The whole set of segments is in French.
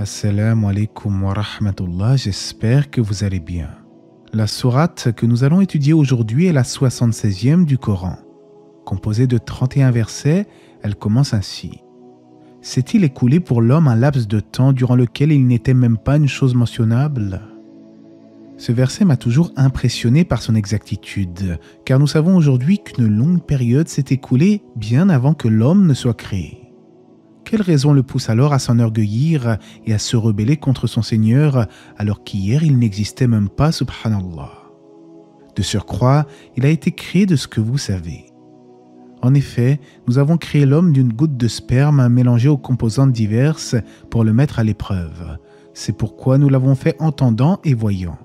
Assalamu alaikum wa rahmatullah, j'espère que vous allez bien. La sourate que nous allons étudier aujourd'hui est la 76e du Coran. Composée de 31 versets, elle commence ainsi. S'est-il écoulé pour l'homme un laps de temps durant lequel il n'était même pas une chose mentionnable ? Ce verset m'a toujours impressionné par son exactitude, car nous savons aujourd'hui qu'une longue période s'est écoulée bien avant que l'homme ne soit créé. Quelle raison le pousse alors à s'enorgueillir et à se rebeller contre son Seigneur alors qu'hier il n'existait même pas, subhanallah. De surcroît, il a été créé de ce que vous savez. En effet, nous avons créé l'homme d'une goutte de sperme mélangée aux composantes diverses pour le mettre à l'épreuve. C'est pourquoi nous l'avons fait entendant et voyant.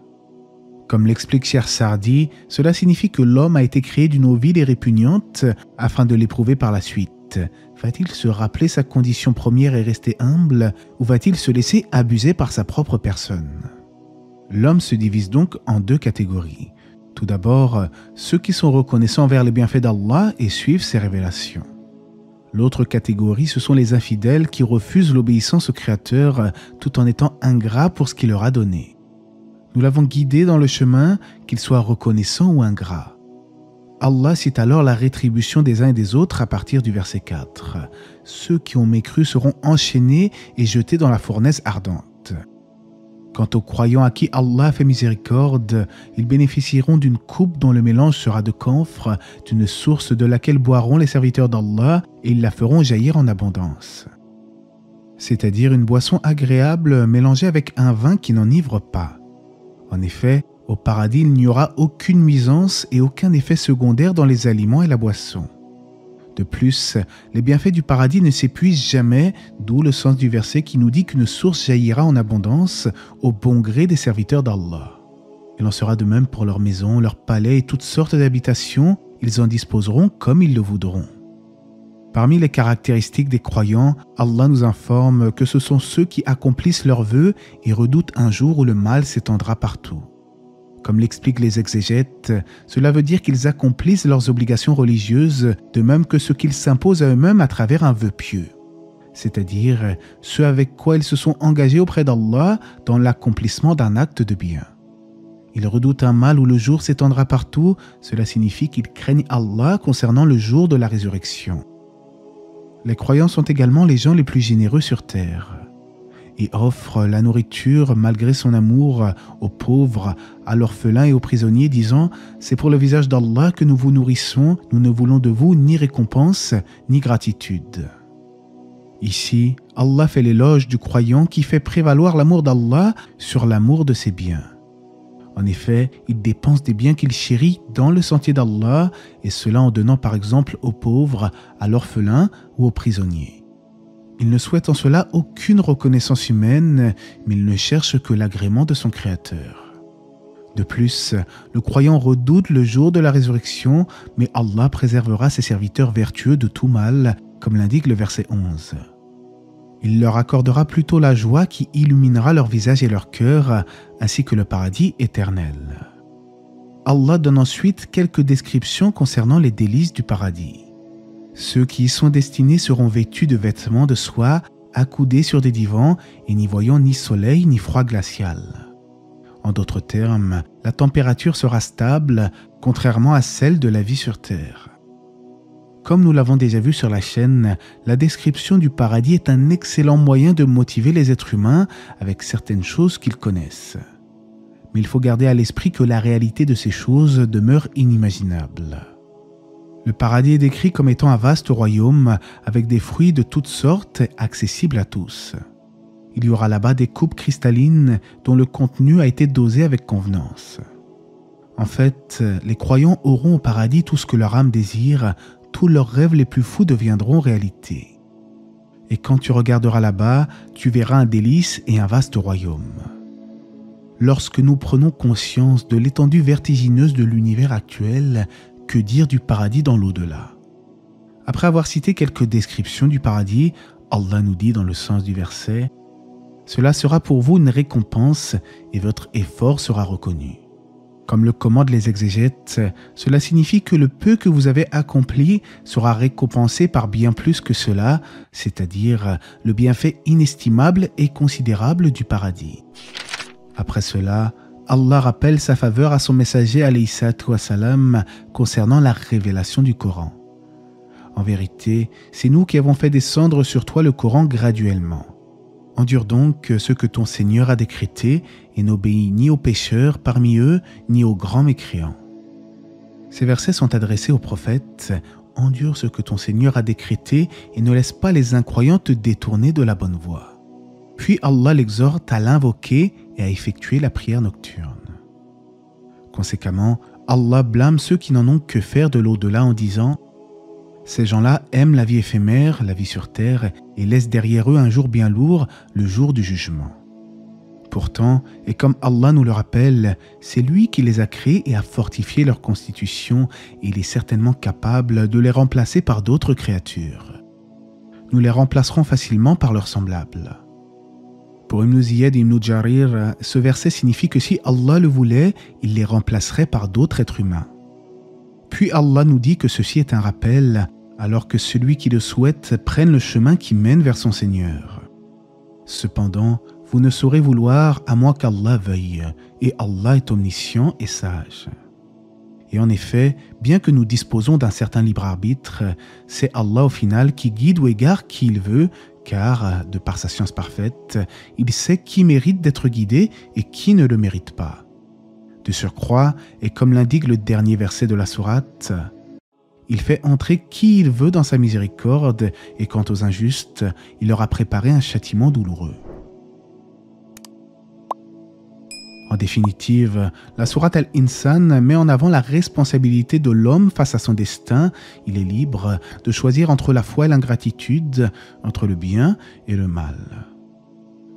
Comme l'explique Cheikh Saadi, cela signifie que l'homme a été créé d'une eau vile et répugnante afin de l'éprouver par la suite. Va-t-il se rappeler sa condition première et rester humble, ou va-t-il se laisser abuser par sa propre personne ? L'homme se divise donc en deux catégories. Tout d'abord, ceux qui sont reconnaissants envers les bienfaits d'Allah et suivent ses révélations. L'autre catégorie, ce sont les infidèles qui refusent l'obéissance au Créateur tout en étant ingrats pour ce qu'il leur a donné. Nous l'avons guidé dans le chemin, qu'ils soient reconnaissants ou ingrats. Allah cite alors la rétribution des uns et des autres à partir du verset 4. Ceux qui ont mécru seront enchaînés et jetés dans la fournaise ardente. Quant aux croyants à qui Allah fait miséricorde, ils bénéficieront d'une coupe dont le mélange sera de camphre, d'une source de laquelle boiront les serviteurs d'Allah et ils la feront jaillir en abondance. C'est-à-dire une boisson agréable mélangée avec un vin qui n'enivre pas. En effet, au paradis, il n'y aura aucune nuisance et aucun effet secondaire dans les aliments et la boisson. De plus, les bienfaits du paradis ne s'épuisent jamais, d'où le sens du verset qui nous dit qu'une source jaillira en abondance au bon gré des serviteurs d'Allah. Il en sera de même pour leurs maisons, leurs palais et toutes sortes d'habitations, ils en disposeront comme ils le voudront. Parmi les caractéristiques des croyants, Allah nous informe que ce sont ceux qui accomplissent leurs vœux et redoutent un jour où le mal s'étendra partout. Comme l'expliquent les exégètes, cela veut dire qu'ils accomplissent leurs obligations religieuses, de même que ce qu'ils s'imposent à eux-mêmes à travers un vœu pieux, c'est-à-dire ce avec quoi ils se sont engagés auprès d'Allah dans l'accomplissement d'un acte de bien. Ils redoutent un mal où le jour s'étendra partout, cela signifie qu'ils craignent Allah concernant le jour de la résurrection. Les croyants sont également les gens les plus généreux sur terre et offre la nourriture malgré son amour aux pauvres, à l'orphelin et aux prisonniers, disant « C'est pour le visage d'Allah que nous vous nourrissons, nous ne voulons de vous ni récompense, ni gratitude. » Ici, Allah fait l'éloge du croyant qui fait prévaloir l'amour d'Allah sur l'amour de ses biens. En effet, il dépense des biens qu'il chérit dans le sentier d'Allah, et cela en donnant par exemple aux pauvres, à l'orphelin ou aux prisonniers. Il ne souhaite en cela aucune reconnaissance humaine, mais il ne cherche que l'agrément de son Créateur. De plus, le croyant redoute le jour de la résurrection, mais Allah préservera ses serviteurs vertueux de tout mal, comme l'indique le verset 11. Il leur accordera plutôt la joie qui illuminera leur visage et leur cœur, ainsi que le paradis éternel. Allah donne ensuite quelques descriptions concernant les délices du paradis. Ceux qui y sont destinés seront vêtus de vêtements de soie, accoudés sur des divans et n'y voyant ni soleil ni froid glacial. En d'autres termes, la température sera stable, contrairement à celle de la vie sur terre. Comme nous l'avons déjà vu sur la chaîne, la description du paradis est un excellent moyen de motiver les êtres humains avec certaines choses qu'ils connaissent. Mais il faut garder à l'esprit que la réalité de ces choses demeure inimaginable. Le paradis est décrit comme étant un vaste royaume avec des fruits de toutes sortes accessibles à tous. Il y aura là-bas des coupes cristallines dont le contenu a été dosé avec convenance. En fait, les croyants auront au paradis tout ce que leur âme désire, tous leurs rêves les plus fous deviendront réalité. Et quand tu regarderas là-bas, tu verras un délice et un vaste royaume. Lorsque nous prenons conscience de l'étendue vertigineuse de l'univers actuel, que dire du paradis dans l'au-delà ? Après avoir cité quelques descriptions du paradis, Allah nous dit dans le sens du verset « Cela sera pour vous une récompense et votre effort sera reconnu. Comme le commandent les exégètes, cela signifie que le peu que vous avez accompli sera récompensé par bien plus que cela, c'est-à-dire le bienfait inestimable et considérable du paradis. Après cela, Allah rappelle sa faveur à son messager alayhi salatu wa salam concernant la révélation du Coran. En vérité, c'est nous qui avons fait descendre sur toi le Coran graduellement. Endure donc ce que ton Seigneur a décrété et n'obéis ni aux pécheurs parmi eux, ni aux grands mécréants. Ces versets sont adressés aux prophètes. Endure ce que ton Seigneur a décrété et ne laisse pas les incroyants te détourner de la bonne voie. Puis Allah l'exhorte à l'invoquer et à effectuer la prière nocturne. Conséquemment, Allah blâme ceux qui n'en ont que faire de l'au-delà en disant « Ces gens-là aiment la vie éphémère, la vie sur terre, et laissent derrière eux un jour bien lourd, le jour du jugement. » Pourtant, et comme Allah nous le rappelle, c'est lui qui les a créés et a fortifié leur constitution, et il est certainement capable de les remplacer par d'autres créatures. Nous les remplacerons facilement par leurs semblables. Pour Ibn Ziyad et Ibn Jarir, ce verset signifie que si Allah le voulait, il les remplacerait par d'autres êtres humains. Puis Allah nous dit que ceci est un rappel, alors que celui qui le souhaite prenne le chemin qui mène vers son Seigneur. Cependant, vous ne saurez vouloir à moins qu'Allah veuille, et Allah est omniscient et sage. Et en effet, bien que nous disposons d'un certain libre arbitre, c'est Allah au final qui guide ou égare qui il veut, car, de par sa science parfaite, il sait qui mérite d'être guidé et qui ne le mérite pas. De surcroît, et comme l'indique le dernier verset de la sourate, il fait entrer qui il veut dans sa miséricorde, et quant aux injustes, il leur a préparé un châtiment douloureux. En définitive, la sourate Al-Insan met en avant la responsabilité de l'homme face à son destin. Il est libre de choisir entre la foi et l'ingratitude, entre le bien et le mal.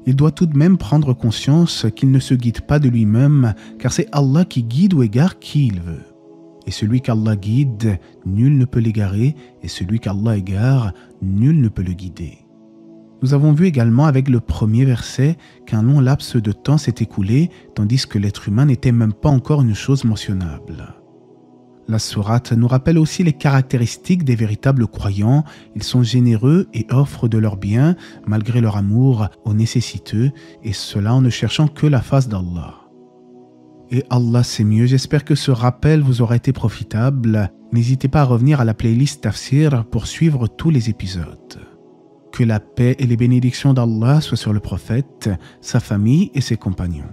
Il doit tout de même prendre conscience qu'il ne se guide pas de lui-même, car c'est Allah qui guide ou égare qui il veut. Et celui qu'Allah guide, nul ne peut l'égarer, et celui qu'Allah égare, nul ne peut le guider. Nous avons vu également avec le premier verset qu'un long laps de temps s'est écoulé, tandis que l'être humain n'était même pas encore une chose mentionnable. La sourate nous rappelle aussi les caractéristiques des véritables croyants. Ils sont généreux et offrent de leurs biens, malgré leur amour, aux nécessiteux, et cela en ne cherchant que la face d'Allah. Et Allah sait mieux, j'espère que ce rappel vous aura été profitable. N'hésitez pas à revenir à la playlist Tafsir pour suivre tous les épisodes. Que la paix et les bénédictions d'Allah soient sur le prophète, sa famille et ses compagnons.